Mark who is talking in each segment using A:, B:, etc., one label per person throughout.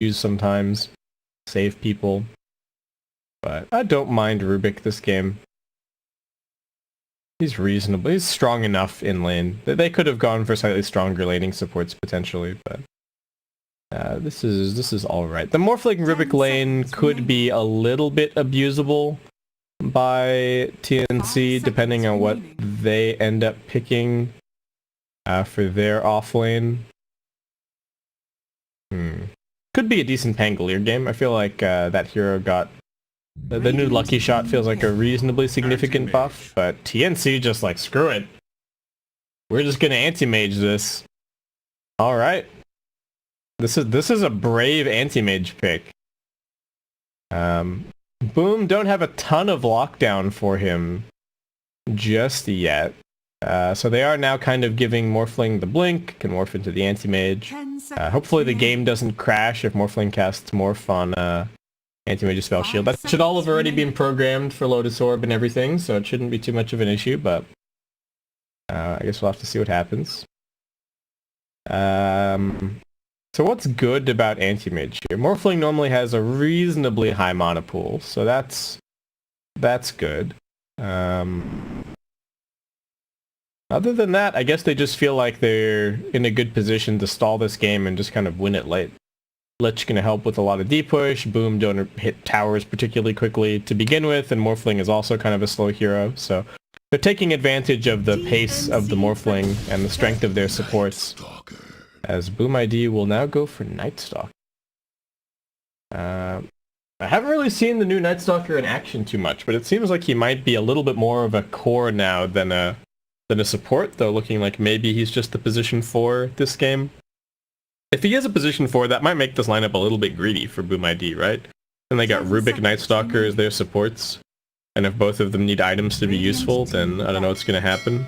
A: use sometimes, save people. But I don't mind Rubik this game. He's reasonable. He's strong enough in lane. They could have gone for slightly stronger laning supports potentially, but this is all right. The Morphling Rubik lane could be a little bit abusable by TNC depending on what they end up picking for their off lane. Could be a decent Pangolier game. I feel like that hero got the new Lucky Shot feels like a reasonably significant buff, but TNC just like, screw it. We're just gonna anti-mage this. Alright. This is a brave anti-mage pick. Boom don't have a ton of lockdown for him just yet. So they are now kind of giving Morphling the blink, can morph into the anti-mage. Hopefully the game doesn't crash if Morphling casts Morph on Anti-Mage Spell Shield. That should all have already been programmed for Lotus Orb and everything, so it shouldn't be too much of an issue, but I guess we'll have to see what happens. So what's good about Anti-Mage here? Morphling normally has a reasonably high mana pool, so that's good. Other than that, I guess they just feel like they're in a good position to stall this game and just kind of win it late. Lich gonna help with a lot of D-push, Boom don't hit towers particularly quickly to begin with, and Morphling is also kind of a slow hero, so they're taking advantage of the pace of the Morphling and the strength of their supports, as Boom ID will now go for Night Stalker. I haven't really seen the new Night Stalker in action too much, but it seems like he might be a little bit more of a core now than a support, though looking like maybe he's just the position 4 this game. If he is a position 4, that might make this lineup a little bit greedy for Boom ID, right? And they got Rubik Night Stalker as their supports, and if both of them need items to be useful, then I don't know what's going to happen.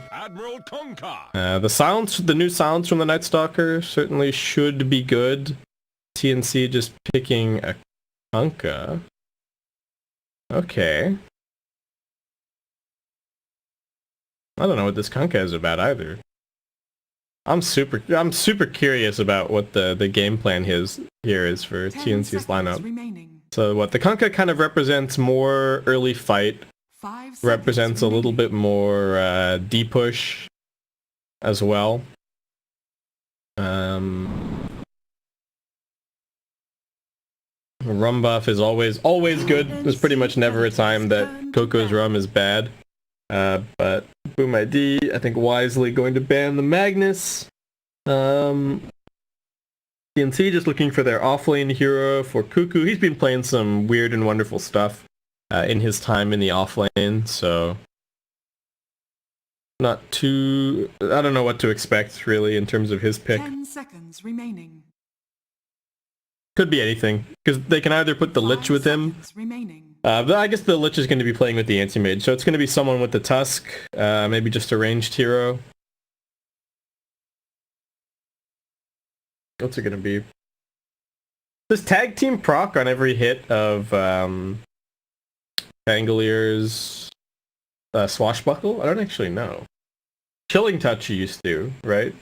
A: The new silence from the Night Stalker certainly should be good. TNC just picking a Kunkka. Okay. I don't know what this Kunkka is about either. I'm super curious about what the game plan here is for TNC's lineup. So what the Kunkka kind of represents more early fight, represents a little bit more D-push as well. Rum buff is always good. There's pretty much never a time that Coco's rum is bad. But Boom ID, I think wisely going to ban the Magnus. TNC just looking for their offlane hero for Cuckoo. He's been playing some weird and wonderful stuff in his time in the offlane, so not too... I don't know what to expect really in terms of his pick.
B: 10 seconds remaining.
A: Could be anything, because they can either put the Lich with him. But I guess the Lich is going to be playing with the Anti-Mage, so it's going to be someone with the Tusk, maybe just a ranged hero. What's it going to be? Does Tag Team proc on every hit of Pangolier's Swashbuckle? I don't actually know. Killing Touch used to, right?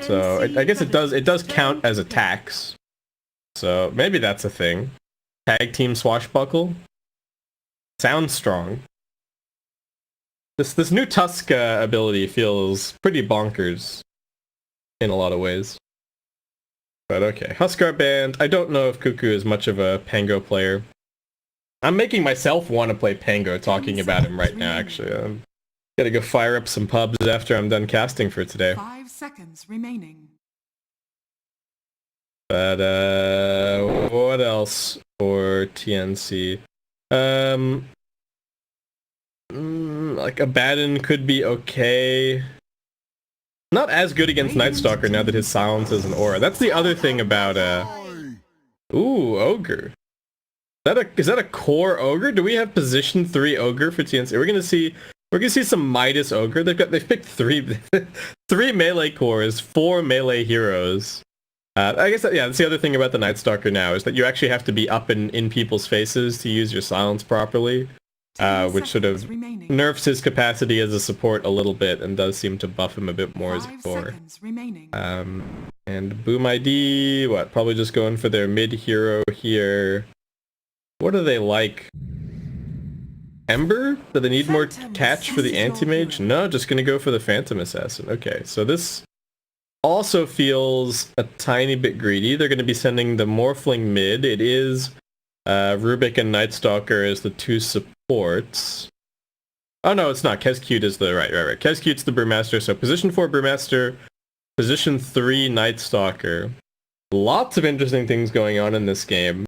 A: So I guess it does count as attacks. So maybe that's a thing. Tag Team Swashbuckle? Sounds strong. This new Tusk ability feels pretty bonkers in a lot of ways. But okay, Huskar banned. I don't know if Cuckoo is much of a Pango player. I'm making myself want to play Pango talking about him right now, actually. I'm gotta go fire up some pubs after I'm done casting for today.
B: 5 seconds remaining.
A: But what else for TNC? Like Abaddon could be okay. Not as good against Night Stalker now that his silence is an aura. That's the other thing about ooh, Ogre. Is that a core Ogre? Do we have position 3 Ogre for TNC? We're gonna see some Midas Ogre. They've picked three melee cores, 4 melee heroes. I guess that's the other thing about the Night Stalker now, is that you actually have to be up in people's faces to use your silence properly. which sort of nerfs his capacity as a support a little bit and does seem to buff him a bit more as a core. And Boom ID, what? Probably just going for their mid hero here. What do they like? Ember? Do they need more catch for the anti-mage? No, just gonna go for the Phantom Assassin. Okay, so this also feels a tiny bit greedy. They're gonna be sending the Morphling mid. It is Rubik and Night Stalker as the two supports. Oh no, it's not. Kescute is the right. Kescute's the Brewmaster. So position 4 Brewmaster, position 3 Night Stalker. Lots of interesting things going on in this game.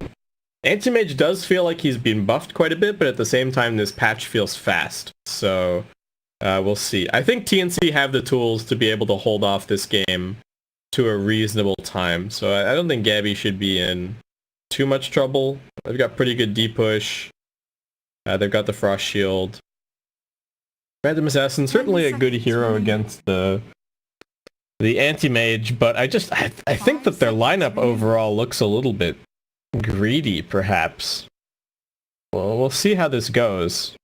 A: Anti-Mage does feel like he's been buffed quite a bit, but at the same time this patch feels fast. So we'll see. I think TNC have the tools to be able to hold off this game to a reasonable time. So I don't think Gabby should be in too much trouble. They've got pretty good D-push. They've got the Frost Shield. Phantom Assassin, certainly a good hero against the anti-mage, but I think that their lineup overall looks a little bit greedy, perhaps. Well, we'll see how this goes.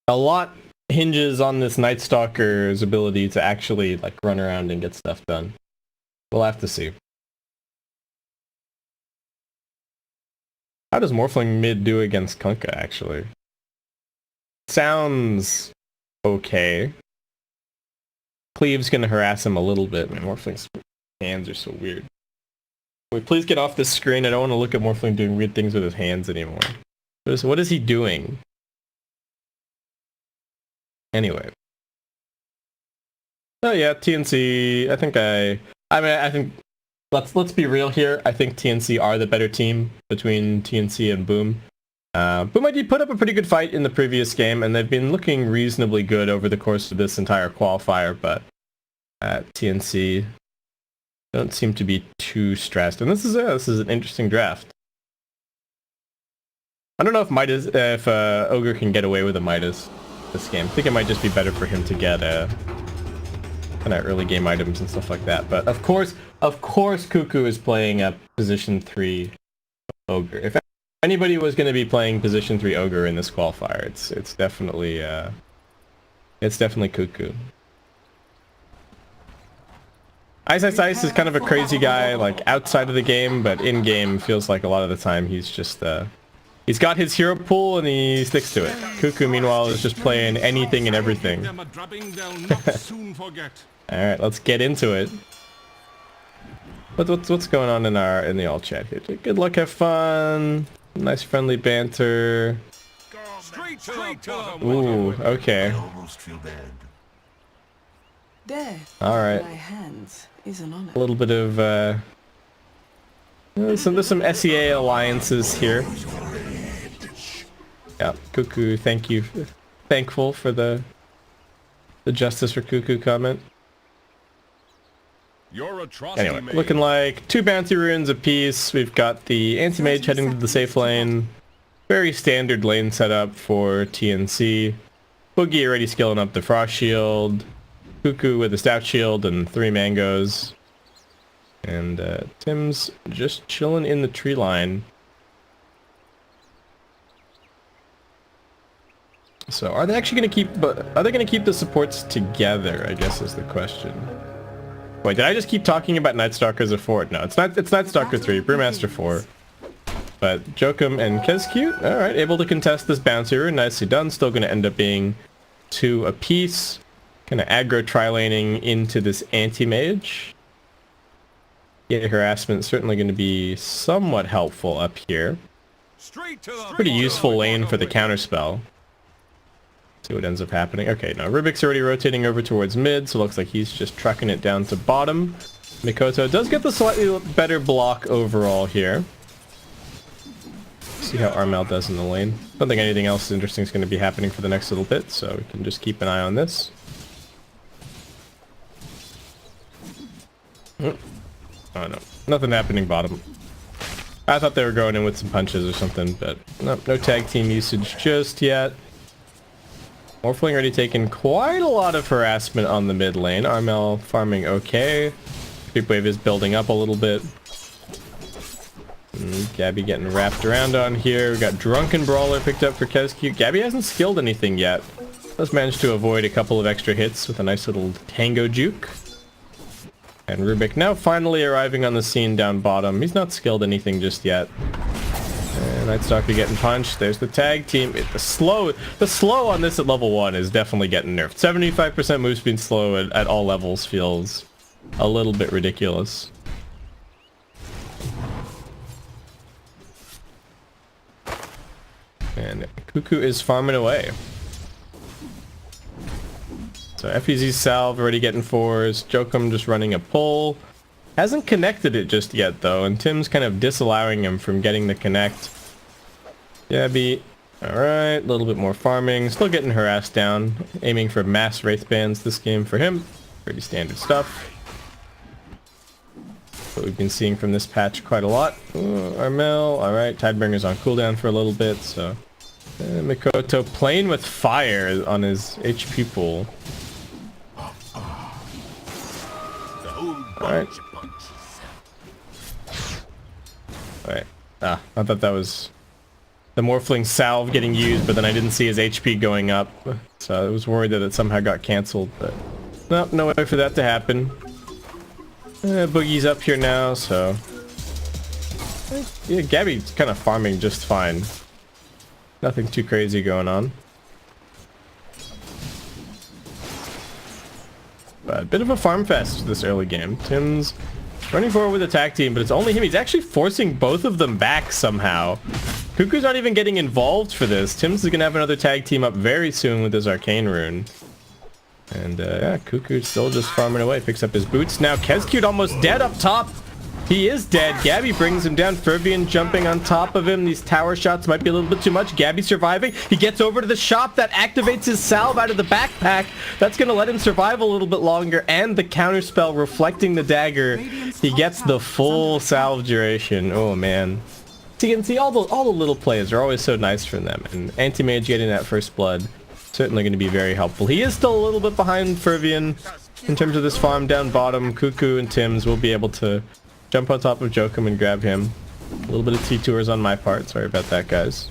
A: A lot hinges on this Night Stalker's ability to actually like run around and get stuff done. We'll have to see. How does Morphling mid do against Kunkka, actually? Sounds okay. Cleave's gonna harass him a little bit. Man, Morphling's hands are so weird. Wait, please get off this screen. I don't want to look at Morphling doing weird things with his hands anymore. What is he doing? Anyway. Oh yeah, TNC. I think let's be real here. I think TNC are the better team between TNC and Boom. Boom ID put up a pretty good fight in the previous game, and they've been looking reasonably good over the course of this entire qualifier, but TNC don't seem to be too stressed. And this is an interesting draft. I don't know if Ogre can get away with a Midas this game. I think it might just be better for him to get kind of early game items and stuff like that. But of course, Cuckoo is playing a position 3 Ogre. If anybody was going to be playing position 3 Ogre in this qualifier, it's definitely Cuckoo. Ice is kind of a crazy guy, like outside of the game, but in game feels like a lot of the time he's just he's got his hero pool and he sticks to it. Cuckoo, meanwhile, is just playing anything and everything. All right, let's get into it. What's going on in the all chat here? Good luck, have fun, nice friendly banter. Ooh, okay. All right. A little bit of there's some SEA alliances here. Yeah, Cuckoo, thankful for the Justice for Cuckoo comment. Anyway, looking like 2 bounty runes apiece. We've got the anti-mage heading to the safe lane. Very standard lane setup for TNC. Boogie already skilling up the Frost Shield. Cuckoo with a Stout Shield and 3 mangoes. And Tim's just chilling in the tree line. So are they actually going to keep the supports together, I guess is the question. Wait, did I just keep talking about Night Stalker as a fort? No, it's Night Stalker 3, Brewmaster 4. But Jokum and Kescute, alright, able to contest this bouncy rune, nicely done. Still going to end up being 2 apiece. Kind of aggro tri-laning into this anti-mage. Yeah, harassment certainly going to be somewhat helpful up here. Pretty useful lane for the counterspell. See what ends up happening. Okay, now Rubik's already rotating over towards mid, so it looks like he's just trucking it down to bottom. Mikoto does get the slightly better block overall here. See how Armel does in the lane. Don't think anything else interesting is going to be happening for the next little bit, so we can just keep an eye on this. Oh no, nothing happening bottom. I thought they were going in with some punches or something, but no tag team usage just yet. Morphling already taken quite a lot of harassment on the mid lane. Armel farming okay. Creep wave is building up a little bit. Gabby getting wrapped around on here. We got Drunken Brawler picked up for Kezcute. Gabby hasn't skilled anything yet. Does manage to avoid a couple of extra hits with a nice little tango juke. And Rubik now finally arriving on the scene down bottom. He's not skilled anything just yet. And Nightstalker getting punched. There's the tag team. The slow on this at level 1 is definitely getting nerfed. 75% move speed slow at all levels feels a little bit ridiculous. And Cuckoo is farming away. So FEZ's salve already getting 4s. Jokum just running a pull. Hasn't connected it just yet though, and Tim's kind of disallowing him from getting the connect. Gabby, alright, a little bit more farming. Still getting harassed down. Aiming for mass Wraith bans this game for him. Pretty standard stuff. What we've been seeing from this patch quite a lot. Armel, alright, Tidebringer's on cooldown for a little bit, so... Mikoto playing with fire on his HP pool. Alright. Alright. I thought that was the Morphling salve getting used, but then I didn't see his HP going up. So I was worried that it somehow got cancelled, but... Nope, no way for that to happen. Boogie's up here now, so... Yeah, Gabby's kind of farming just fine. Nothing too crazy going on. But a bit of a farm fest this early game. Tim's running forward with a tag team, but it's only him. He's actually forcing both of them back somehow. Cuckoo's not even getting involved for this. Tim's is going to have another tag team up very soon with his Arcane Rune. And yeah, Cuckoo's still just farming away. Picks up his boots. Now Kezcute almost dead up top. He is dead. Gabby brings him down. Fervian jumping on top of him. These tower shots might be a little bit too much. Gabby surviving. He gets over to the shop. That activates his salve out of the backpack. That's going to let him survive a little bit longer. And the counterspell reflecting the dagger. He gets the full salve duration. Oh, man. TNC, all the little plays are always so nice from them. And Anti-Mage getting that first blood. Certainly going to be very helpful. He is still a little bit behind Fervian in terms of this farm down bottom. Cuckoo and Tim's will be able to jump on top of Jokum and grab him. A little bit of T-tours on my part. Sorry about that, guys.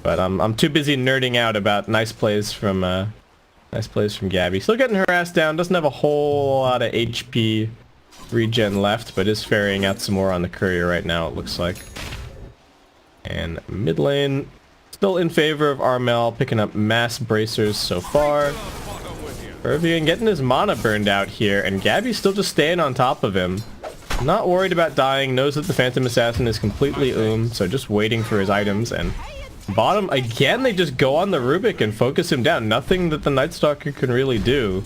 A: But I'm too busy nerding out about nice plays from Gabby. Still getting her ass down. Doesn't have a whole lot of HP regen left, but is ferrying out some more on the courier right now, it looks like. And mid lane, still in favor of Armel, picking up mass bracers so far. Fervian getting his mana burned out here, and Gabby's still just staying on top of him. Not worried about dying, knows that the Phantom Assassin is completely so just waiting for his items. And bottom, again, they just go on the Rubik and focus him down. Nothing that the Nightstalker can really do.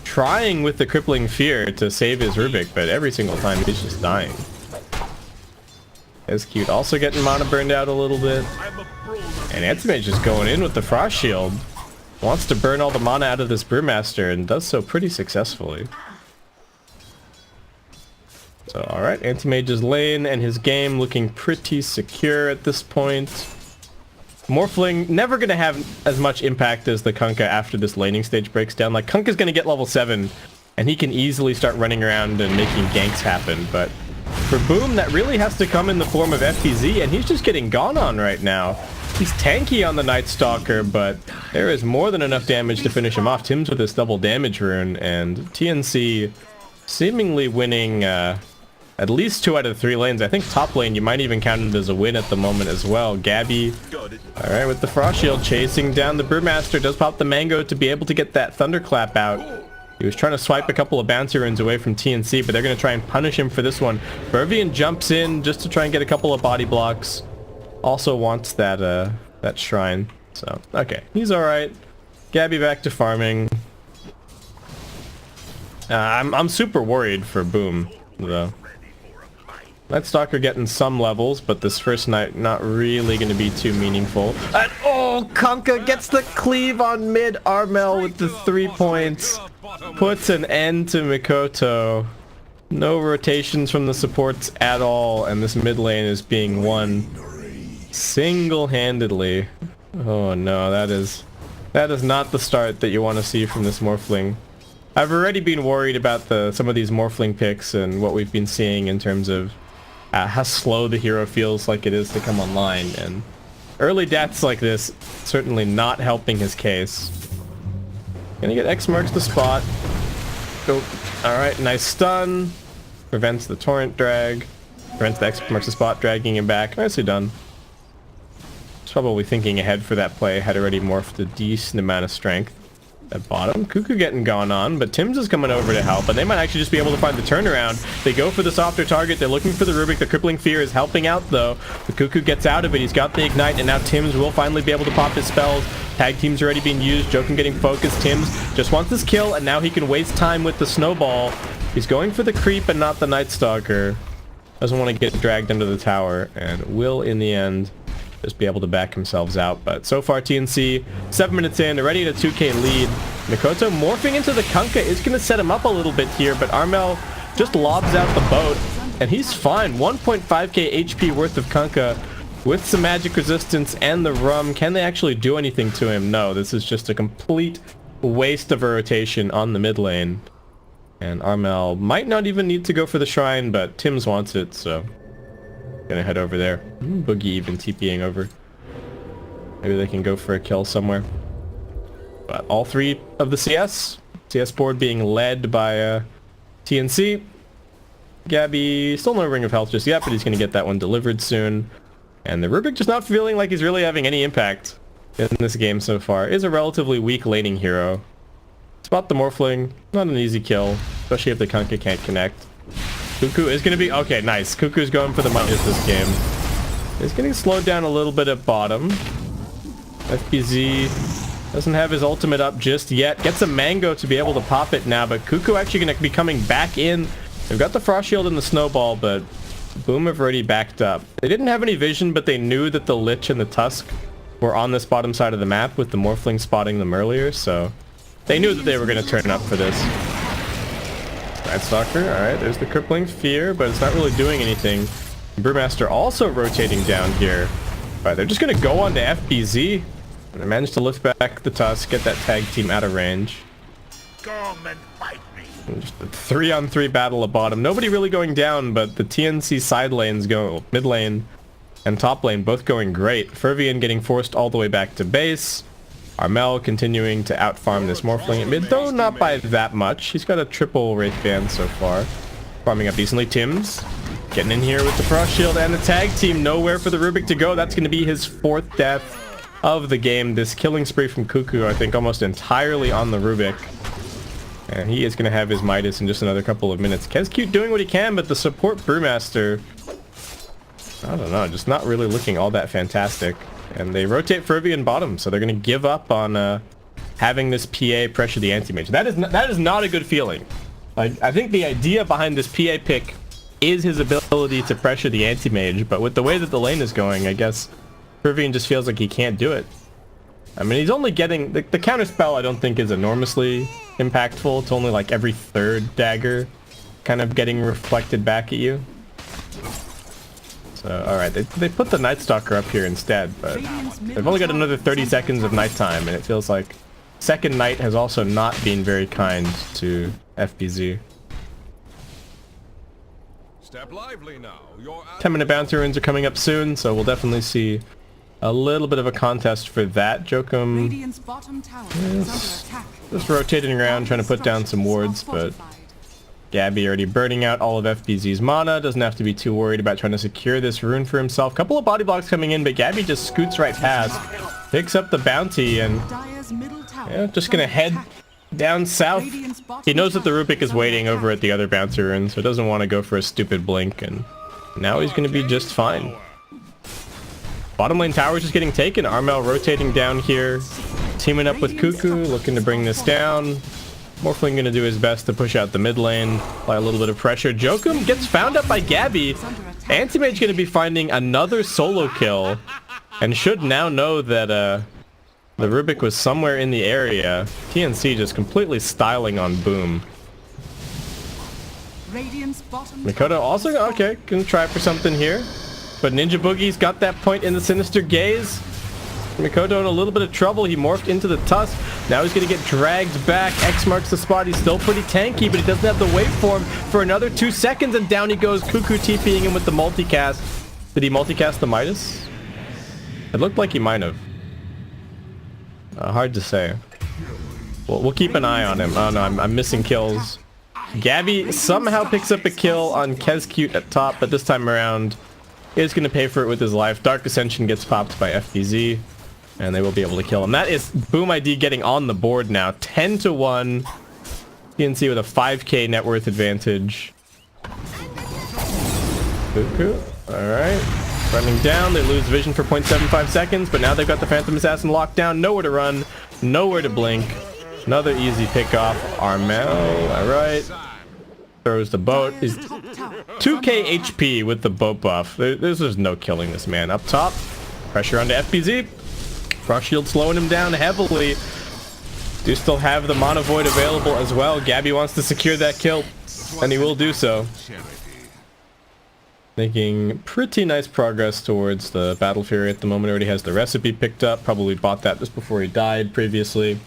A: Trying with the Crippling Fear to save his Rubik, but every single time he's just dying. Kezcute also getting mana burned out a little bit. And Anti-Mage just going in with the Frost Shield. Wants to burn all the mana out of this Brewmaster and does so pretty successfully. So, alright, Anti-Mage's lane and his game looking pretty secure at this point. Morphling never going to have as much impact as the Kunkka after this laning stage breaks down. Like, Kunkka's going to get level 7, and he can easily start running around and making ganks happen. But for Boom, that really has to come in the form of FTZ, and he's just getting gone on right now. He's tanky on the Nightstalker, but there is more than enough damage to finish him off. Tim's with this double damage rune, and TNC seemingly winning at least 2 out of 3 lanes. I think top lane you might even count it as a win at the moment as well. Gabby, alright, with the Frost Shield chasing down the Brewmaster, does pop the Mango to be able to get that Thunderclap out. He was trying to swipe a couple of bouncy runes away from TNC, but they're going to try and punish him for this one. Fervian jumps in just to try and get a couple of body blocks. Also wants that that shrine. So, okay, he's alright. Gabby back to farming. I'm super worried for Boom, though. Nightstalker getting some levels, but this first night not really going to be too meaningful. And oh, Kunkka gets the cleave on mid. Armel with the 3 points. Puts an end to Mikoto. No rotations from the supports at all, and this mid lane is being won single-handedly. Oh no, that is not the start that you want to see from this Morphling. I've already been worried about some of these Morphling picks and what we've been seeing in terms of how slow the hero feels like it is to come online, and early deaths like this certainly not helping his case. Gonna get X marks the spot. Oh, alright, nice stun. Prevents the torrent drag. Prevents the X marks the spot, dragging him back. Nicely done. Probably thinking ahead for that play. Had already morphed a decent amount of strength at bottom. Cuckoo getting gone on, but Tim's is coming over to help, and they might actually just be able to find the turnaround. They go for the softer target. They're looking for the Rubik. The Crippling Fear is helping out, though. The Cuckoo gets out of it. He's got the Ignite, and now Tim's will finally be able to pop his spells. Tag team's already being used. Jokum getting focused. Tim's just wants his kill, and now he can waste time with the Snowball. He's going for the creep and not the Night Stalker. Doesn't want to get dragged into the tower, and will, in the end, just be able to back themselves out. But so far, TNC, 7 minutes in, already at a 2k lead. Mikoto morphing into the Kunkka is going to set him up a little bit here, but Armel just lobs out the boat, and he's fine. 1.5k HP worth of Kunkka with some magic resistance and the rum. Can they actually do anything to him? No, this is just a complete waste of a rotation on the mid lane. And Armel might not even need to go for the shrine, but Tim's wants it, so gonna head over there. Boogie even TPing over. Maybe they can go for a kill somewhere. But all three of the CS board being led by TNC. Gabby, still no Ring of Health just yet, but he's gonna get that one delivered soon. And the Rubik just not feeling like he's really having any impact in this game so far. Is a relatively weak laning hero. Spot the Morphling, not an easy kill, especially if the Kunkka can't connect. Cuckoo is going to be... Okay, nice. Cuckoo's going for the minus this game. He's getting slowed down a little bit at bottom. FBZ doesn't have his ultimate up just yet. Gets a Mango to be able to pop it now, but Cuckoo actually going to be coming back in. They've got the Frost Shield and the Snowball, but Boom have already backed up. They didn't have any vision, but they knew that the Lich and the Tusk were on this bottom side of the map with the Morphling spotting them earlier, so they knew that they were going to turn up for this. Night Stalker, alright, there's the Crippling Fear, but it's not really doing anything. Brewmaster also rotating down here. Alright, they're just going to go on to FBZ. And they managed to lift back the Tusk, get that tag team out of range.
C: Come and fight me.
A: And just a 3-on-3 battle at bottom. Nobody really going down, but the TNC side lanes go, mid lane and top lane both going great. Fervian getting forced all the way back to base. Armel continuing to outfarm this Morphling at mid, though not by that much. He's got a triple Wraith Band so far. Farming up decently. Tim's getting in here with the Frost Shield and the tag team. Nowhere for the Rubik to go. That's going to be his 4th death of the game. This killing spree from Cuckoo, I think, almost entirely on the Rubik. And he is going to have his Midas in just another couple of minutes. Kezcute doing what he can, but the support Brewmaster, I don't know, just not really looking all that fantastic. And they rotate Fervian bottom, so they're going to give up on having this PA pressure the anti-mage. That is not a good feeling. Like, I think the idea behind this PA pick is his ability to pressure the anti-mage, but with the way that the lane is going, I guess Fervian just feels like he can't do it. I mean, he's only getting... The counter spell I don't think is enormously impactful. It's only like every 3rd dagger kind of getting reflected back at you. Alright, they put the Night Stalker up here instead, but they've only got another 30 seconds of nighttime, and it feels like Second Night has also not been very kind to FBZ.
D: Step lively now.
A: 10-minute bounty runes are coming up soon, so we'll definitely see a little bit of a contest for that. Jokum just rotating around, trying to put down some wards, but Gabby already burning out all of FBZ's mana. Doesn't have to be too worried about trying to secure this rune for himself. Couple of body blocks coming in, but Gabby just scoots right past, picks up the bounty, and yeah, just gonna head down south. He knows that the Rubik is waiting over at the other bounty rune, so doesn't want to go for a stupid blink, and now he's gonna be just fine. Bottom lane tower is just getting taken. Armel rotating down here, teaming up with Cuckoo, looking to bring this down. Morphling going to do his best to push out the mid lane, apply a little bit of pressure. Jokum gets found up by Gabby. Anti-Mage going to be finding another solo kill, and should now know that the Rubik was somewhere in the area. TNC just completely styling on Boom. Mikoto also, okay, gonna try for something here. But Ninja Boogie's got that point in the Sinister Gaze. Mikoto in a little bit of trouble. He morphed into the Tusk. Now he's gonna get dragged back. X marks the spot. He's still pretty tanky, but he doesn't have the waveform for another 2 seconds, and down he goes. Cuckoo TPing him with the multicast. Did he multicast the Midas? It looked like he might have. Hard to say. We'll keep an eye on him. Oh no, I'm missing kills. Gabby somehow picks up a kill on Kezcute at top, but this time around is going to pay for it with his life. Dark Ascension gets popped by FBZ, and they will be able to kill him. That is Boom ID getting on the board now. 10-1. TNC with a 5k net worth advantage. Cuckoo. Alright. Running down. They lose vision for 0.75 seconds, but now they've got the Phantom Assassin locked down. Nowhere to run. Nowhere to blink. Another easy pick off. Armel. Alright. Throws the boat. Is 2k HP with the boat buff. There's just no killing this man. Up top. Pressure onto FBZ. Frost Shield slowing him down heavily. Do still have the Mono Void available as well. Gabby wants to secure that kill, and he will do so. Making pretty nice progress towards the Battle Fury at the moment. Already has the recipe picked up. Probably bought that just before he died previously.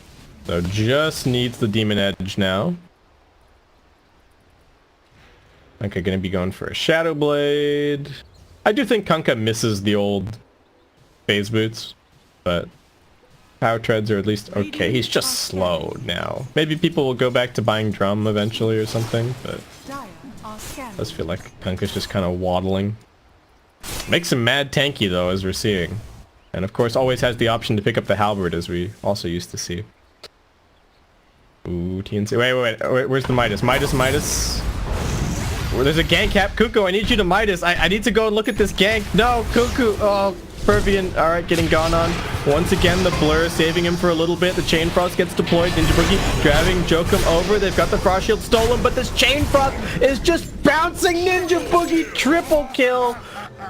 A: So just needs the Demon Edge now. Kunkka gonna be going for a Shadow Blade. I do think Kunkka misses the old phase boots, but power treads are at least okay. He's just slow now. Maybe people will go back to buying drum eventually or something, but it does feel like Kunkka's just kind of waddling. Makes him mad tanky though, as we're seeing. And of course always has the option to pick up the halberd, as we also used to see. Ooh, TNC. Wait, where's the Midas? Midas. There's a gank cap. Cuckoo, I need you to Midas. I need to go and look at this gank. No, Cuckoo. Oh, Pervian. Alright, getting gone on. Once again, the blur saving him for a little bit. The Chain Frost gets deployed. Ninja Boogie driving Jokum over. They've got the Frost Shield stolen, but this Chain Frost is just bouncing Ninja Boogie. Triple kill.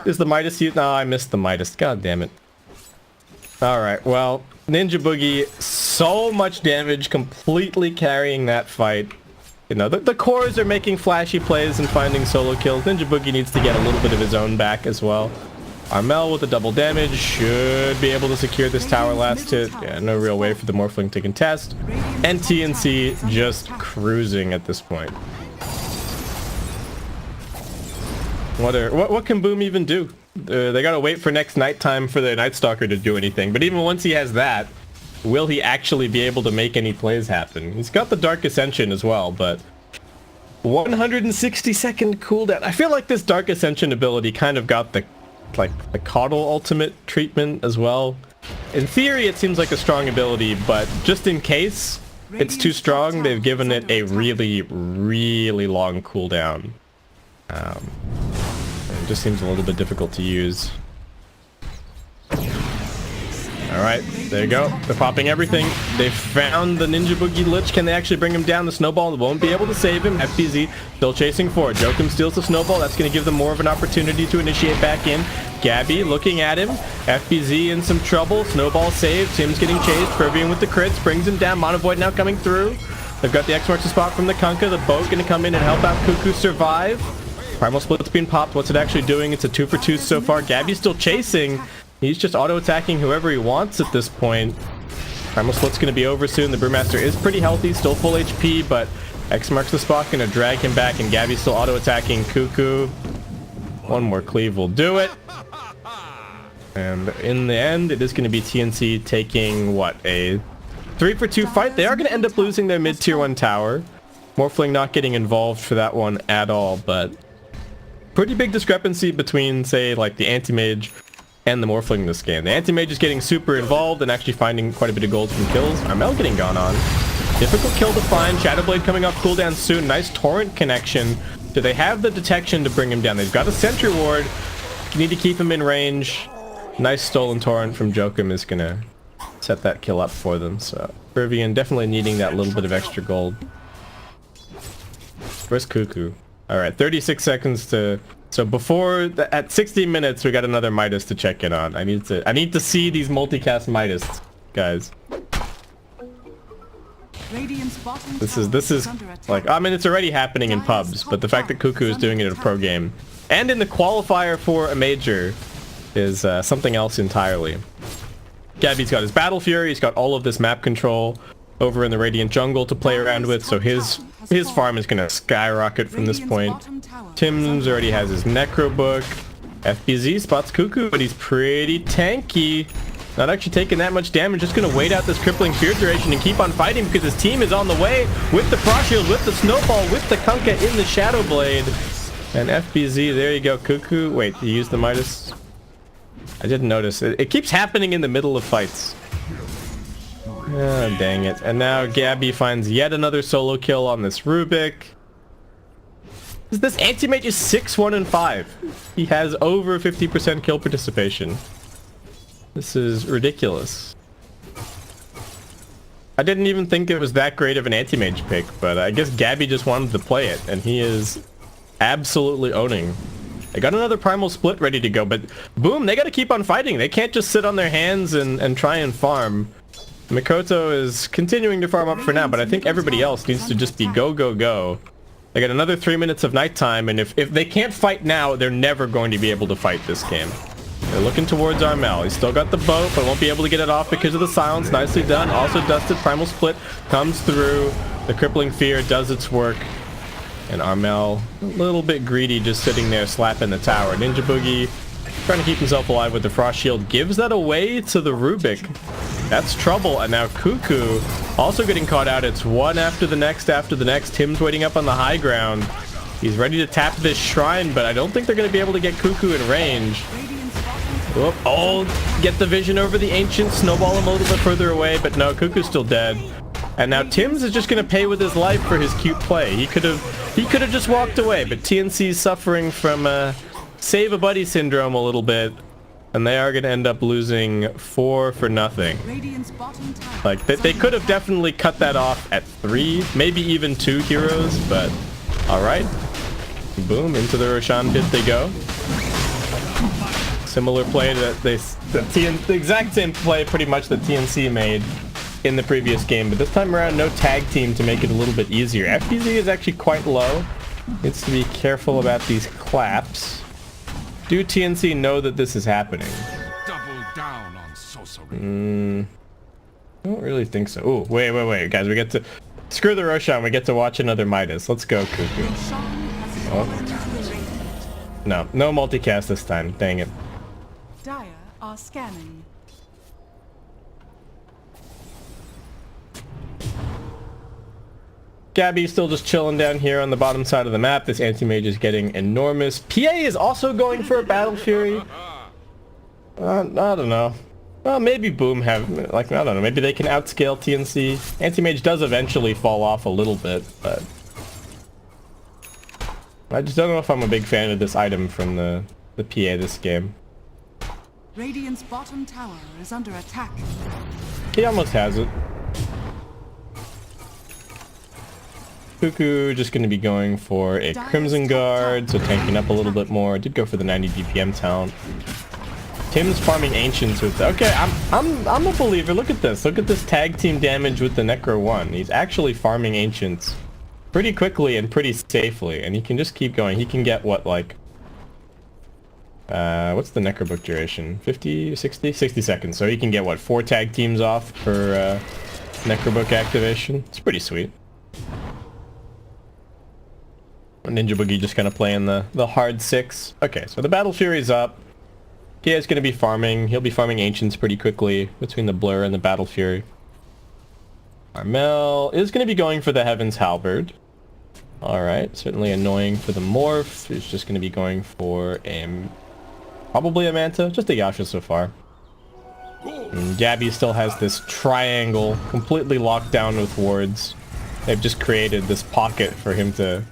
A: Is the Midas used? No, I missed the Midas. God damn it. Alright, well, Ninja Boogie, so much damage, completely carrying that fight. You know, the cores are making flashy plays and finding solo kills. Ninja Boogie needs to get a little bit of his own back as well. Armel with the double damage should be able to secure this tower last hit. Yeah, no real way for the Morphling to contest. And TNC just cruising at this point. What can Boom even do? They gotta wait for next nighttime for the Night Stalker to do anything. But even once he has that, will he actually be able to make any plays happen? He's got the Dark Ascension as well, but 160-second cooldown. I feel like this Dark Ascension ability kind of got the Coddle ultimate treatment as well. In theory, it seems like a strong ability, but just in case it's too strong, they've given it a really, really long cooldown. It just seems a little bit difficult to use. Alright, there you go. They're popping everything. They found the Ninja Boogie Lich. Can they actually bring him down? The Snowball won't be able to save him. FBZ still chasing forward. Jokum steals the Snowball. That's going to give them more of an opportunity to initiate back in. Gabby looking at him. FBZ in some trouble. Snowball saved. Tim's getting chased. Pervian with the crits. Brings him down. Mono Void now coming through. They've got the X marks the spot from the Kunkka. The boat going to come in and help out Cuckoo survive. Primal Split's being popped. What's it actually doing? It's a 2 for 2 so far. Gabby's still chasing. He's just auto-attacking whoever he wants at this point. Primal Split's going to be over soon. The Brewmaster is pretty healthy, still full HP, but X marks the spot, going to drag him back, and Gabby's still auto-attacking Cuckoo. One more cleave will do it. And in the end, it is going to be TNC taking, what, a 3 for 2 fight. They are going to end up losing their mid-tier 1 tower. Morphling not getting involved for that one at all, but pretty big discrepancy between, say, like the Anti-Mage and the Morphling in this game. The Anti-Mage is getting super involved and actually finding quite a bit of gold from kills. Armel getting gone on. Difficult kill to find. Shadow Blade coming off cooldown soon. Nice torrent connection. Do they have the detection to bring him down? They've got a sentry ward. You need to keep him in range. Nice stolen torrent from Jokum is gonna set that kill up for them. So Pervian definitely needing that little bit of extra gold. Where's Cuckoo? Alright, 36 seconds to... So before... At 16 minutes, we got another Midas to check in on. I need to see these multicast Midas, guys. This is like... I mean, it's already happening in pubs, but the fact that Cuckoo is doing it in a pro game and in the qualifier for a major is something else entirely. Gabby's got his Battle Fury, he's got all of this map control. over in the Radiant jungle to play around with, so his farm is gonna skyrocket from this point. Tim's already has his Necro book. FBZ spots Cuckoo, but he's pretty tanky. Not actually taking that much damage, just gonna wait out this crippling fear duration and keep on fighting because his team is on the way with the Frost Shield, with the Snowball, with the Kunkka in the Shadow Blade. And FBZ, there you go, Cuckoo. Wait, he used the Midas? I didn't notice. It keeps happening in the middle of fights. Oh, dang it. And now Gabby finds yet another solo kill on this Rubik. This anti-mage is 6-1 and 5. He has over 50% kill participation. This is ridiculous. I didn't even think it was that great of an anti-mage pick, but I guess Gabby just wanted to play it, and he is absolutely owning. They got another Primal Split ready to go, but boom, they gotta keep on fighting. They can't just sit on their hands and try and farm. Mikoto is continuing to farm up for now, but I think everybody else needs to just be go, go, go. They got another 3 minutes of nighttime, and if they can't fight now, they're never going to be able to fight this game. They're looking towards Armel. He's still got the boat, but won't be able to get it off because of the silence. Nicely done. Also dusted. Primal Split comes through. The Crippling Fear does its work. And Armel, a little bit greedy, just sitting there slapping the tower. Ninja Boogie, trying to keep himself alive with the Frost Shield, gives that away to the Rubik. That's trouble. And now Cuckoo also getting caught out. It's one after the next after the next. Tim's waiting up on the high ground. He's ready to tap this shrine, but I don't think they're going to be able to get Cuckoo in range. Whoop. Oh, get the vision over the Ancient. Snowball him a little bit further away, but no, Cuckoo's still dead. And now Tim's is just going to pay with his life for his cute play. He could have just walked away, but TNC's suffering from save a buddy syndrome a little bit. And they are going to end up losing 4-0. Like, they could have definitely cut that off at 3, maybe even 2 heroes, but alright. Boom, into the Roshan pit they go. Similar play that the exact same play pretty much that TNC made in the previous game, but this time around no tag team to make it a little bit easier. FBZ is actually quite low. Needs to be careful about these claps. Do TNC know that this is happening?
D: Double down on sorcery.
A: I don't really think so. Ooh, wait, guys, we get to screw the Roshan. We get to watch another Midas. Let's go, Cuckoo. Oh. No multicast this time. Dang it.
B: Dire are scanning.
A: Gabby's still just chilling down here on the bottom side of the map. This anti-mage is getting enormous. PA is also going for a Battle Fury. I don't know. Well, maybe Boom have, like, I don't know. Maybe they can outscale TNC. Anti-mage does eventually fall off a little bit, but I just don't know if I'm a big fan of this item from the PA this game.
B: Radiant's bottom tower is under attack.
A: He almost has it. Cuckoo just going to be going for a Crimson Guard, so tanking up a little bit more. Did go for the 90 DPM talent. Tim's farming Ancients with... Okay, I'm a believer. Look at this. Look at this tag team damage with the Necro 1. He's actually farming Ancients pretty quickly and pretty safely, and he can just keep going. He can get, what, like... what's the Necro book duration? 50, 60? 60 seconds. So he can get, what, 4 tag teams off per Necro book activation. It's pretty sweet. Ninja Boogie just kind of playing the hard 6. Okay, so the Battle Fury's up. PA's going to be farming. He'll be farming Ancients pretty quickly between the Blur and the Battle Fury. Armel is going to be going for the Heaven's Halberd. Alright, certainly annoying for the Morph. He's just going to be going for probably a Manta. Just a Yasha so far. And Gabby still has this triangle completely locked down with wards. They've just created this pocket for him to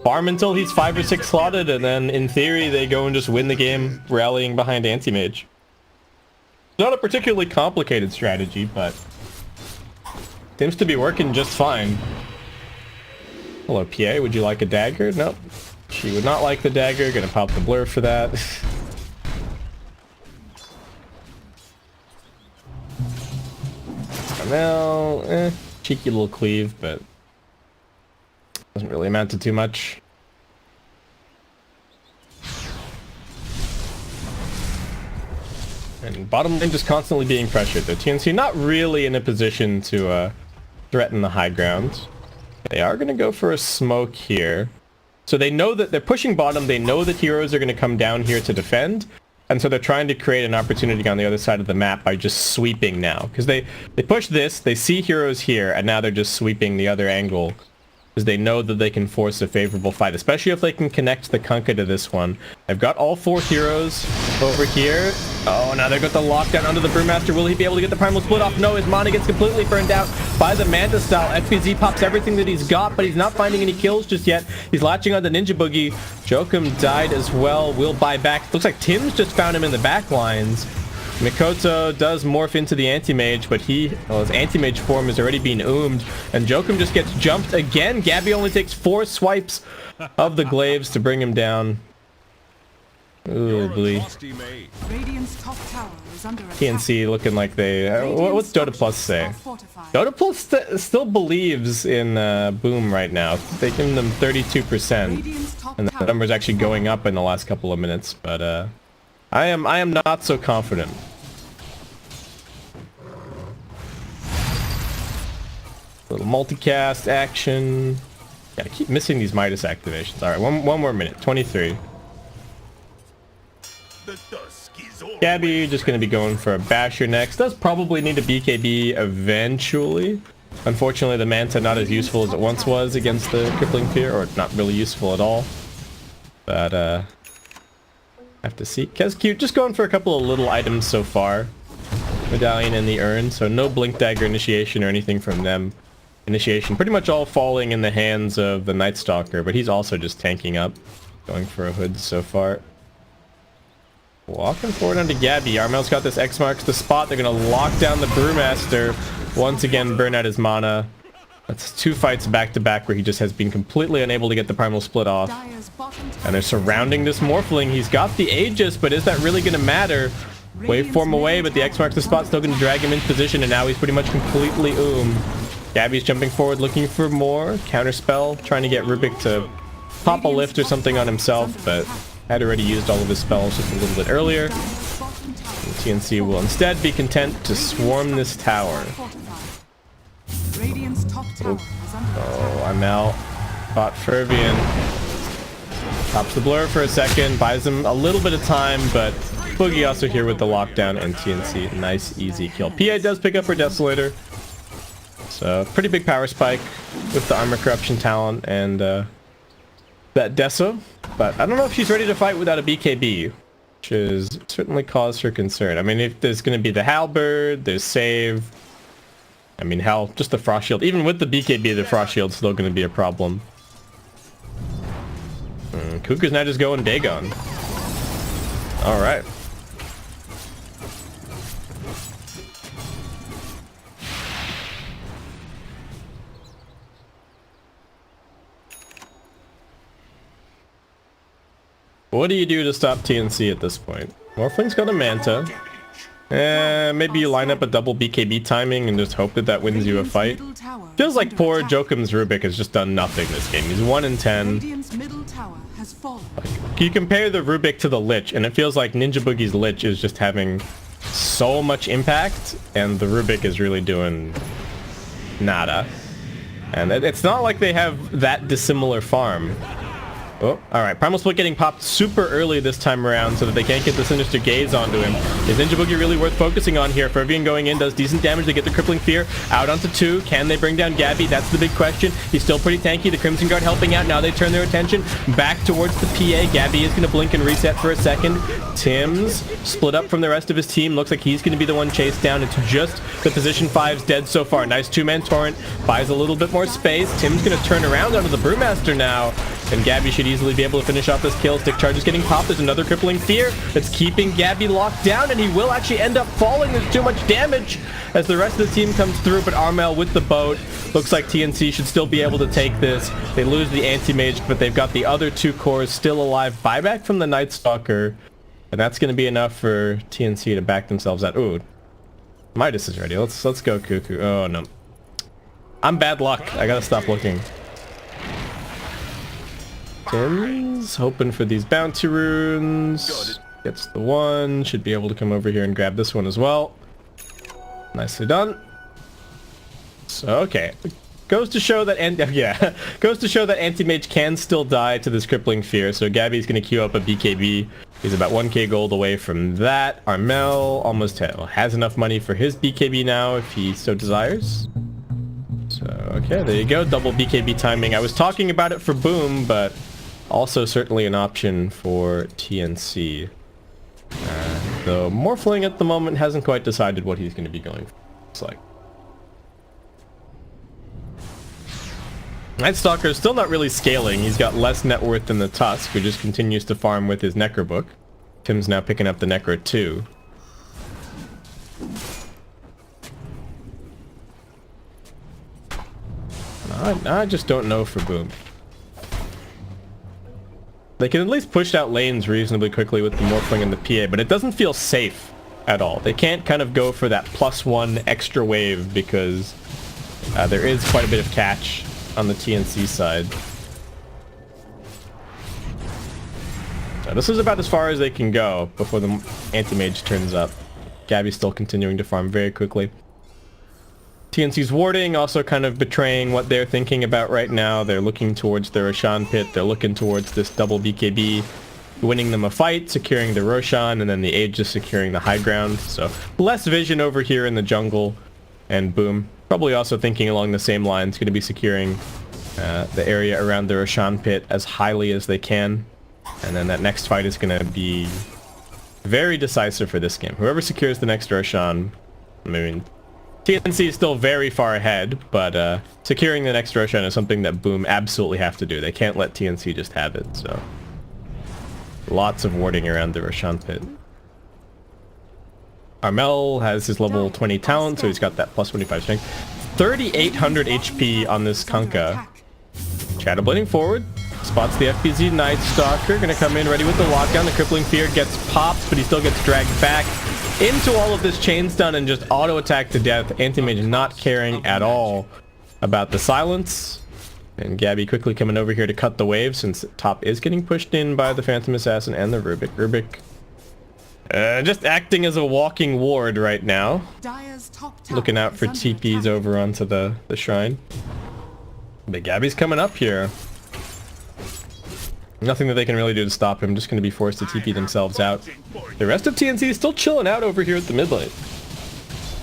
A: farm until he's 5 or 6 slotted, and then in theory they go and just win the game rallying behind Anti-Mage. Not a particularly complicated strategy, but seems to be working just fine. Hello, PA, would you like a dagger? Nope. She would not like the dagger. Gonna pop the Blur for that. Now, cheeky little cleave, but doesn't really amount to too much. And bottom lane just constantly being pressured. The TNC not really in a position to threaten the high ground. They are going to go for a smoke here. So they know that they're pushing bottom. They know that heroes are going to come down here to defend. And so they're trying to create an opportunity on the other side of the map by just sweeping now. Because they push this, they see heroes here, and now they're just sweeping the other angle. Because they know that they can force a favorable fight, especially if they can connect the Kunkka to this one. They've got all 4 heroes over here. Oh, now they've got the lockdown under the Brewmaster. Will he be able to get the primal split off? No, his mana gets completely burned out by the Manta style. FPZ pops everything that he's got, but he's not finding any kills just yet. He's latching on the Ninja Boogie. Jokum died as well. Will buy back. Looks like Tim's just found him in the back lines. Mikoto does morph into the anti-mage, but his anti-mage form is already being oomed, and Jokum just gets jumped again. Gabby only takes 4 swipes of the glaives to bring him down. Ooh, boy.
B: Radiant's top tower is under attack.
A: TNC looking like they... what's Dota Plus say? Dota Plus still believes in Boom right now. They give them 32%, and the number's actually going up in the last couple of minutes, but I am not so confident. Little multicast action. Gotta keep missing these Midas activations. Alright, one more minute. 23. Gabby just gonna be going for a basher next. Does probably need a BKB eventually. Unfortunately, the Manta not as useful as it once was against the Crippling Fear, or not really useful at all. But have to see. Kez just going for a couple of little items so far. Medallion and the urn, so no Blink Dagger initiation or anything from them. Initiation pretty much all falling in the hands of the Night Stalker, but he's also just tanking up. Going for a hood so far. Walking forward onto Gabby. Armel's got this X marks the spot. They're going to lock down the Brewmaster. Once again, burn out his mana. That's 2 fights back to back where he just has been completely unable to get the primal split off. And they're surrounding this Morphling. He's got the Aegis, but is that really going to matter? Waveform away, but the X marks the spot, still going to drag him into position, and now he's pretty much completely Gabby's jumping forward, looking for more. Counterspell, trying to get Rubik to pop a lift or something on himself, but had already used all of his spells just a little bit earlier. And TNC will instead be content to swarm this tower. Oh, I'm out. Bot Fervian. Pops the blur for a second, buys him a little bit of time, but Boogie also here with the lockdown and TNC. Nice, easy kill. PA does pick up her Desolator. So, pretty big power spike with the Armor Corruption talent and that Deso. But I don't know if she's ready to fight without a BKB, which is certainly cause for concern. I mean, if there's going to be the Halberd, there's Save. I mean, hell, just the Frost Shield. Even with the BKB, the Frost Shield's still going to be a problem. Kuku's now just going Dagon. Alright. What do you do to stop TNC at this point? Morphling's got a Manta. Maybe you line up a double BKB timing and just hope that that wins you a fight. Feels like poor Jokum's Rubik has just done nothing this game. He's 1 in 10. Like, you compare the Rubik to the Lich, and it feels like Ninja Boogie's Lich is just having so much impact, and the Rubik is really doing nada. And it's not like they have that dissimilar farm. Oh, alright. Primal Split getting popped super early this time around so that they can't get the Sinister Gaze onto him. Is Ninja Boogie really worth focusing on here? Fervian going in does decent damage. They get the Crippling Fear out onto 2. Can they bring down Gabby? That's the big question. He's still pretty tanky. The Crimson Guard helping out. Now they turn their attention back towards the PA. Gabby is going to blink and reset for a second. Tim's split up from the rest of his team. Looks like he's going to be the one chased down. It's just the position 5's dead so far. Nice 2-man torrent. Buys a little bit more space. Tim's going to turn around onto the Brewmaster now. And Gabby should easily be able to finish off this kill. Stick charge is getting popped. There's another Crippling Fear that's keeping Gabby locked down, and he will actually end up falling. There's too much damage as the rest of the team comes through, but Armel with the boat. Looks like TNC should still be able to take this. They lose the anti-mage, but they've got the other 2 cores still alive. Buyback from the Night Stalker, and that's going to be enough for TNC to back themselves out. Ooh, Midas is ready. Let's go, Cuckoo. Oh, no. I'm bad luck. I gotta stop looking. Tim's hoping for these bounty runes. Gets the 1. Should be able to come over here and grab this one as well. Nicely done. So, okay. Goes to show that goes to show that Anti-Mage can still die to this crippling fear. So Gabby's gonna queue up a BKB. He's about 1k gold away from that. Armel almost has enough money for his BKB now if he so desires. So okay, there you go, double BKB timing. I was talking about it for Boom, but also certainly an option for TNC. Though Morphling at the moment hasn't quite decided what he's going to be going for. Looks like. Night Stalker is still not really scaling. He's got less net worth than the Tusk, who just continues to farm with his Necro book. Tim's now picking up the Necro too. I just don't know for Boom. They can at least push out lanes reasonably quickly with the Morphling and the PA, but it doesn't feel safe at all. They can't kind of go for that +1 extra wave because there is quite a bit of catch on the TNC side. So this is about as far as they can go before the Anti-Mage turns up. Gabby's still continuing to farm very quickly. TNC's warding also kind of betraying what they're thinking about right now. They're looking towards the Roshan pit. They're looking towards this double BKB, winning them a fight, securing the Roshan, and then the Aegis securing the high ground. So less vision over here in the jungle. And Boom, probably also thinking along the same lines, going to be securing the area around the Roshan pit as highly as they can. And then that next fight is going to be very decisive for this game. Whoever secures the next Roshan, I mean, TNC is still very far ahead, but securing the next Roshan is something that Boom absolutely have to do. They can't let TNC just have it, so lots of warding around the Roshan pit. Armel has his level 20 talent, so he's got that +25 strength. 3,800 HP on this Kunkka. Shadowblading forward, spots the FPZ Night Stalker, gonna come in ready with the lockdown. The crippling fear gets popped, but he still gets dragged back into all of this chain stun and just auto attack to death. Anti-Mage not caring at all about the silence. And Gabby quickly coming over here to cut the wave since top is getting pushed in by the Phantom Assassin and the Rubik. Rubik just acting as a walking ward right now. Looking out for TPs over onto the shrine. But Gabby's coming up here. Nothing that they can really do to stop him. Just going to be forced to TP themselves out. The rest of TNC is still chilling out over here at the mid lane.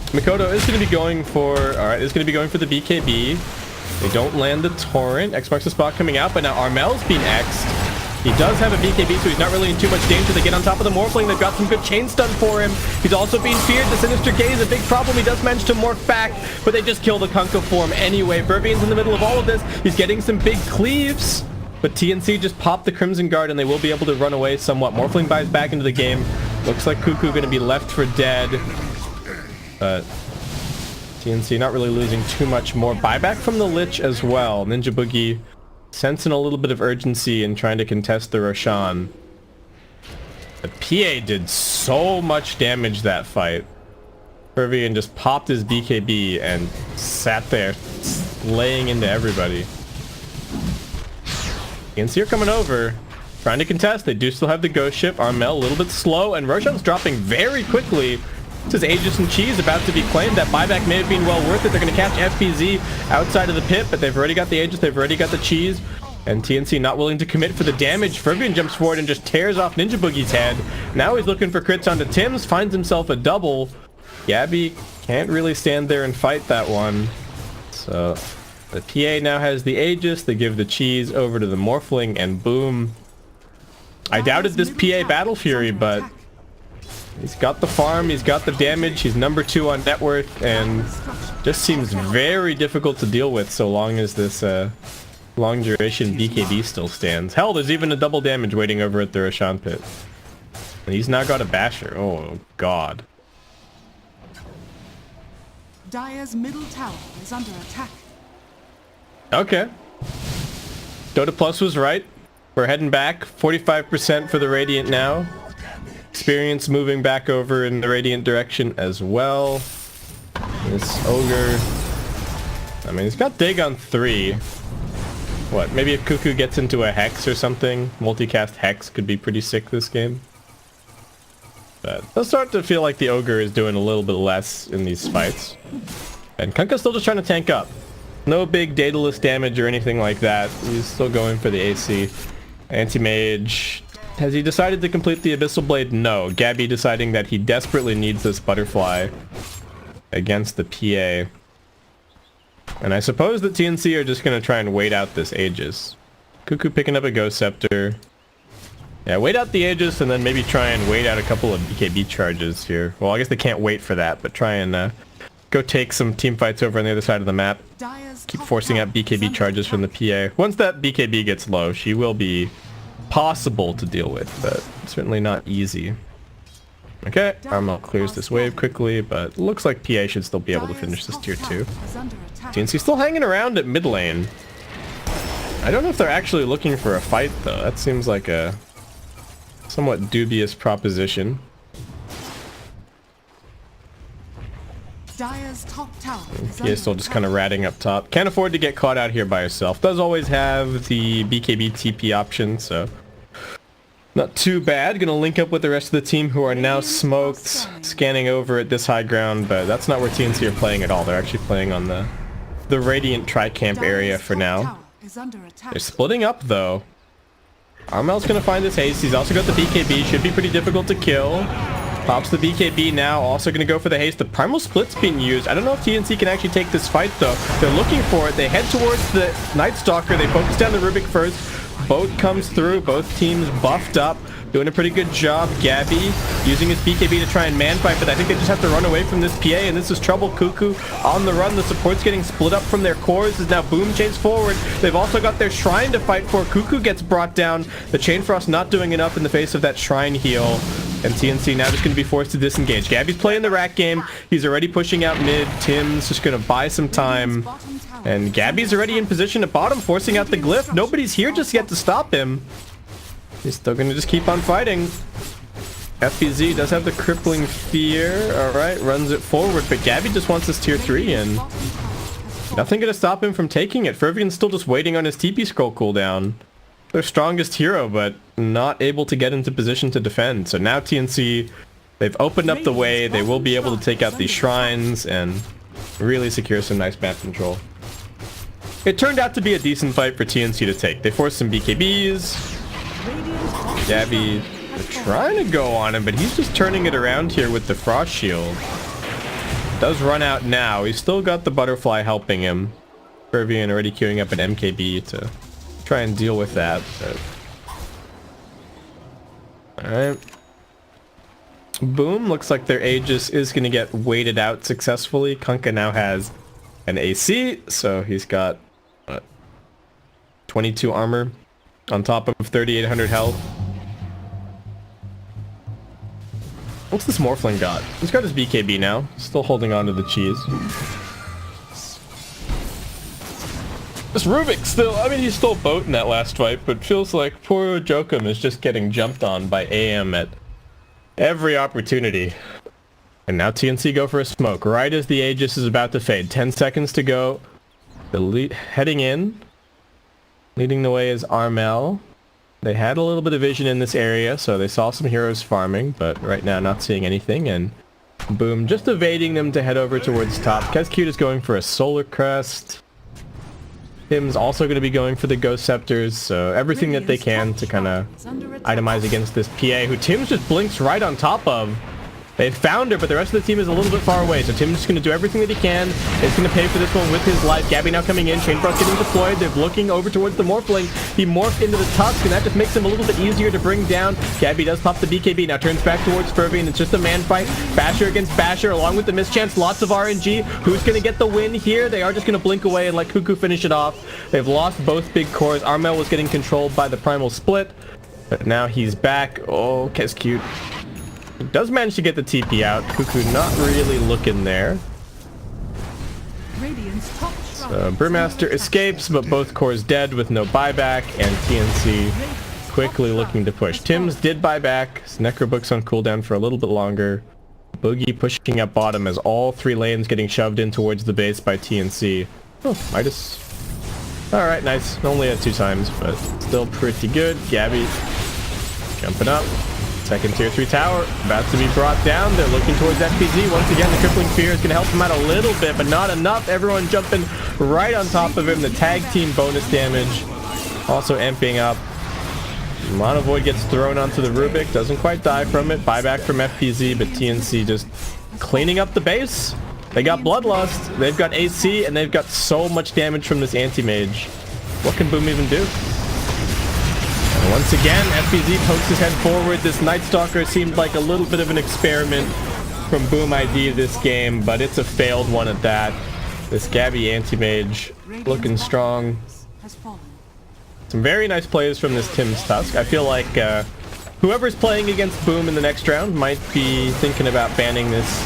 A: Mikoto is going to be going for... Alright, is going to be going for the BKB. They don't land the Torrent. X marks the spot coming out, but now Armel's being X'd. He does have a BKB, so he's not really in too much danger. They get on top of the Morphling. They've got some good chain stun for him. He's also being feared. The Sinister Gaze, a big problem. He does manage to morph back, but they just kill the Kunkka form anyway. Vervian's in the middle of all of this. He's getting some big cleaves. But TNC just popped the Crimson Guard and they will be able to run away somewhat. Morphling buys back into the game. Looks like Cuckoo going to be left for dead. But TNC not really losing too much more. Buyback from the Lich as well. Ninja Boogie sensing a little bit of urgency and trying to contest the Roshan. The PA did so much damage that fight. Vervian just popped his BKB and sat there laying into everybody. TNC are coming over, trying to contest. They do still have the ghost ship. Armel a little bit slow, and Roshan's dropping very quickly. This is Aegis and Cheese about to be claimed. That buyback may have been well worth it. They're going to catch FPZ outside of the pit, but they've already got the Aegis, they've already got the Cheese, and TNC not willing to commit for the damage. Vervian jumps forward and just tears off Ninja Boogie's head. Now he's looking for crits onto Tim's, finds himself a double. Gabby can't really stand there and fight that one. So the PA now has the Aegis. They give the Cheese over to the Morphling, and Boom. I doubted this PA Battle Fury, but he's got the farm, he's got the damage, he's number 2 on net worth, and just seems very difficult to deal with so long as this long duration BKB still stands. Hell, there's even a double damage waiting over at the Roshan pit. And he's now got a Basher. Oh, God.
B: Dire's middle tower is under attack.
A: Okay. Dota Plus was right. We're heading back. 45% for the Radiant now. Experience moving back over in the Radiant direction as well. This Ogre... I mean, he's got Dig on 3. What, maybe if Cuckoo gets into a Hex or something, multicast Hex could be pretty sick this game. But I'll start to feel like the Ogre is doing a little bit less in these fights. And Kunkka's still just trying to tank up. No big dataless damage or anything like that. He's still going for the AC. Anti-mage. Has he decided to complete the Abyssal Blade? No. Gabby deciding that he desperately needs this butterfly against the PA. And I suppose that TNC are just going to try and wait out this Aegis. Cuckoo picking up a Ghost Scepter. Yeah, wait out the Aegis and then maybe try and wait out a couple of BKB charges here. Well, I guess they can't wait for that, but try and go take some team fights over on the other side of the map. Keep forcing out BKB charges from the PA. Once that BKB gets low, she will be possible to deal with, but certainly not easy. Okay, Armel clears this wave quickly, but looks like PA should still be able to finish this tier 2. TNC still hanging around at mid lane. I don't know if they're actually looking for a fight, though. That seems like a somewhat dubious proposition.
B: Dire's top tower
A: is still just kind of ratting up top. Can't afford to get caught out here by herself. Does always have the BKB TP option, so not too bad. Gonna link up with the rest of the team who are now smoked, scanning over at this high ground, but that's not where TNC are playing at all. They're actually playing on the Radiant Tri-Camp area for now. They're splitting up, though. Armel's gonna find this haste. He's also got the BKB. Should be pretty difficult to kill. Pops the BKB now, also going to go for the haste. The Primal Split's being used. I don't know if TNC can actually take this fight, though. They're looking for it. They head towards the Night Stalker. They focus down the Rubik first. Boat comes through. Both teams buffed up. Doing a pretty good job. Gabby using his BKB to try and man fight, but I think they just have to run away from this PA, and this is trouble. Cuckoo on the run. The support's getting split up from their cores. Is now Boom chains forward. They've also got their Shrine to fight for. Cuckoo gets brought down. The Chain Frost not doing enough in the face of that Shrine heal. And TNC now just going to be forced to disengage. Gabby's playing the rack game. He's already pushing out mid. Tim's just going to buy some time. And Gabby's already in position at bottom, forcing out the glyph. Nobody's here just yet to stop him. He's still going to just keep on fighting. FBZ does have the crippling fear. Alright, runs it forward. But Gabby just wants this tier 3 and nothing going to stop him from taking it. Fervian's still just waiting on his TP scroll cooldown. Their strongest hero, but not able to get into position to defend. So now TNC, they've opened up the way. They will be able to take out these shrines and really secure some nice map control. It turned out to be a decent fight for TNC to take. They forced some BKBs. Gabby, they're trying to go on him, but he's just turning it around here with the Frost Shield. Does run out now. He's still got the Butterfly helping him. Fervian already queuing up an MKB to try and deal with that. Alright. Boom. Looks like their Aegis is going to get waited out successfully. Kunkka now has an AC, so he's got 22 armor on top of 3,800 health. What's this Morphling got? He's got his BKB now. Still holding on to the cheese. This Rubik still, I mean, he's still boating that last fight, but feels like poor Jokum is just getting jumped on by AM at every opportunity. And now TNC go for a smoke right as the Aegis is about to fade. 10 seconds to go. Heading in. Leading the way is Armel. They had a little bit of vision in this area, so they saw some heroes farming, but right now not seeing anything, and Boom just evading them to head over towards top. Kescute is going for a Solar Crest. Tim's also going to be going for the Ghost Scepters, so everything that they can to kind of itemize against this PA, who Tim's just blinks right on top of. They found her, but the rest of the team is a little bit far away, so Tim's just going to do everything that he can. He's going to pay for this one with his life. Gabby now coming in. Chain Frost getting deployed. They're looking over towards the Morphling. He morphed into the Tusk, and that just makes him a little bit easier to bring down. Gabby does pop the BKB. Now turns back towards Fervian. It's just a man fight. Basher against Basher, along with the mischance. Lots of RNG. Who's going to get the win here? They are just going to blink away and let Cuckoo finish it off. They've lost both big cores. Armel was getting controlled by the Primal Split, but now he's back. Oh, Kescute does manage to get the TP out. Cuckoo not really looking there. So Brewmaster escapes, but both cores dead with no buyback, and TNC quickly looking to push. Tim's did buy back. His Necrobook's on cooldown for a little bit longer. Boogie pushing up bottom as all three lanes getting shoved in towards the base by TNC. Oh, Midas. Alright, nice. Only at 2 times, but still pretty good. Gabby jumping up. Second tier 3 tower about to be brought down. They're looking towards FPZ. Once again, the crippling fear is going to help him out a little bit, but not enough. Everyone jumping right on top of him. The tag team bonus damage also amping up. Mono Void gets thrown onto the Rubik. Doesn't quite die from it. Buyback from FPZ, but TNC just cleaning up the base. They got Bloodlust. They've got AC, and they've got so much damage from this anti-mage. What can Boom even do? And once again, FPZ pokes his head forward. This Night Stalker seemed like a little bit of an experiment from Boom ID this game, but it's a failed one at that. This Gabby anti-mage looking strong. Some very nice plays from this Tim's Tusk. I feel like whoever's playing against Boom in the next round might be thinking about banning this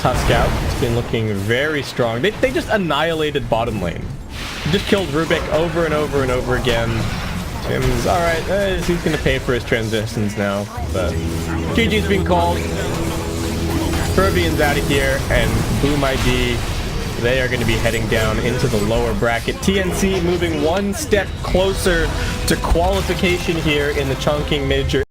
A: Tusk out. It's been looking very strong. They just annihilated bottom lane. Just killed Rubik over and over and over again. Tim's alright. He's going to pay for his transitions now. But GG's being called. Fervian's out of here, and Boom ID, they are going to be heading down into the lower bracket. TNC moving one step closer to qualification here in the Chongqing Major.